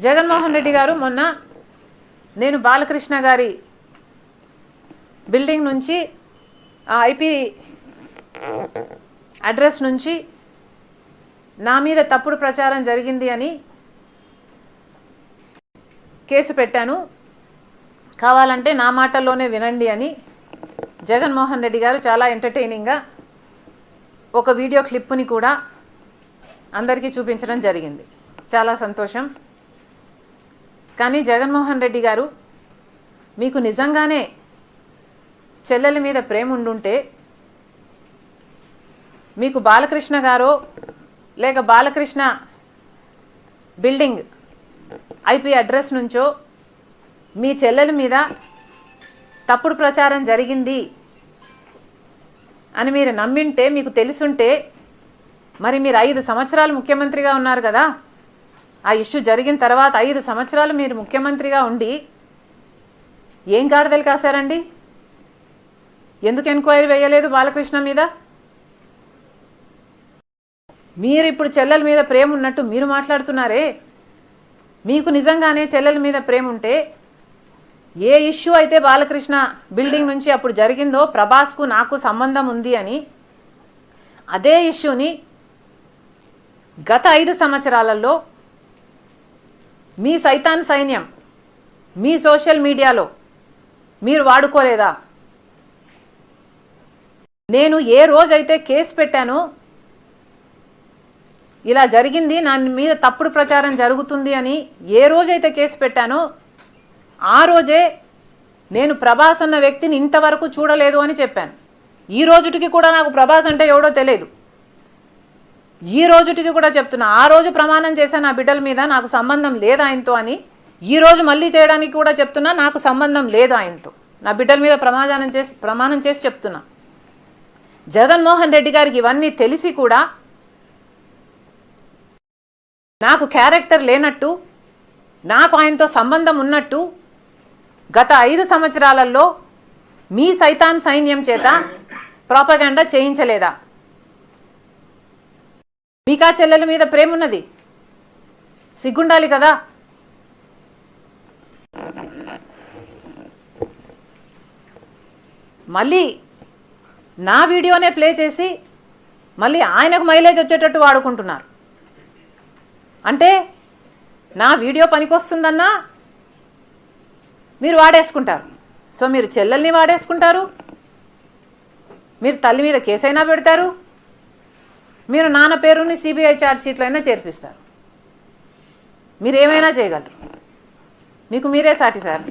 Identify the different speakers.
Speaker 1: జగన్మోహన్ రెడ్డి గారు మొన్న నేను బాలకృష్ణ గారి బిల్డింగ్ నుంచి ఆ ఐపీ అడ్రస్ నుంచి నా మీద తప్పుడు ప్రచారం జరిగింది అని కేసు పెట్టాను, కావాలంటే నా మాటల్లోనే వినండి అని జగన్మోహన్ రెడ్డి గారు చాలా ఎంటర్టైనింగ్గా ఒక వీడియో క్లిప్ని కూడా అందరికీ చూపించడం జరిగింది. చాలా సంతోషం. కానీ జగన్మోహన్ రెడ్డి గారు, మీకు నిజంగానే చెల్లెల మీద ప్రేమ ఉండుంటే మీకు బాలకృష్ణ గారో లేక బాలకృష్ణ బిల్డింగ్ ఐపీ అడ్రస్ నుంచో మీ చెల్లెల మీద తప్పుడు ప్రచారం జరిగింది అని మీరు నమ్మింటే, మీకు తెలుసుంటే, మరి మీరు 5 సంవత్సరాలు ముఖ్యమంత్రిగా ఉన్నారు కదా. ఆ ఇష్యూ జరిగిన తర్వాత 5 సంవత్సరాలు మీరు ముఖ్యమంత్రిగా ఉండి ఏం గాడిదలు కాశారండి? ఎందుకు ఎంక్వైరీ వేయలేదు బాలకృష్ణ మీద? మీరు ఇప్పుడు చెల్లెల మీద ప్రేమ ఉన్నట్టు మీరు మాట్లాడుతున్నారే. మీకు నిజంగానే చెల్లెల మీద ప్రేమ ఉంటే ఏ ఇష్యూ అయితే బాలకృష్ణ బిల్డింగ్ నుంచి అప్పుడు జరిగిందో ప్రభాస్కు నాకు సంబంధం ఉంది అని, అదే ఇష్యూని గత 5 సంవత్సరాలలో మీ సైతాన్ సైన్యం మీ సోషల్ మీడియాలో మీరు వాడుకోలేదా? నేను ఏ రోజైతే కేసు పెట్టానో, ఇలా జరిగింది, నా మీద తప్పుడు ప్రచారం జరుగుతుంది అని ఏ రోజైతే కేసు పెట్టానో ఆ రోజే నేను ప్రభాస్ అన్న వ్యక్తిని ఇంతవరకు చూడలేదు అని చెప్పాను. ఈ రోజుటికి కూడా నాకు ప్రభాస్ అంటే ఎవడో తెలియదు. ఈ రోజుటికి కూడా చెప్తున్నా, ఆ రోజు ప్రమాణం చేశాను నా బిడ్డల మీద నాకు సంబంధం లేదు ఆయనతో అని. ఈ రోజు మళ్ళీ చేయడానికి కూడా చెప్తున్నా, నాకు సంబంధం లేదు ఆయనతో. నా బిడ్డల మీద ప్రమాణం చేసి చెప్తున్నా. జగన్మోహన్ రెడ్డి గారికి ఇవన్నీ తెలిసి కూడా నాకు క్యారెక్టర్ లేనట్టు, నాకు ఆయనతో సంబంధం ఉన్నట్టు గత 5 సంవత్సరాలలో మీ సైతాన్ సైన్యం చేత ప్రాపగాండా చేయించలేదా? మీకా చెల్లెల మీద ప్రేమ ఉన్నది, సిగ్గుండాలి కదా. మళ్ళీ నా వీడియోనే ప్లే చేసి మళ్ళీ ఆయనకు మైలేజ్ వచ్చేటట్టు వాడుకుంటున్నారు. అంటే నా వీడియో పనికొస్తుందన్నా మీరు వాడేసుకుంటారు. సో మీరు చెల్లెల్ని వాడేసుకుంటారు, మీరు తల్లి మీద కేసైనా పెడతారు, మీరు నాన్న పేరుని సిబిఐ ఛార్జ్ షీట్లో అయినా చేర్పిస్తారు. మీరు ఏమైనా చేయగలరు, మీకు మీరే సాటి సార్.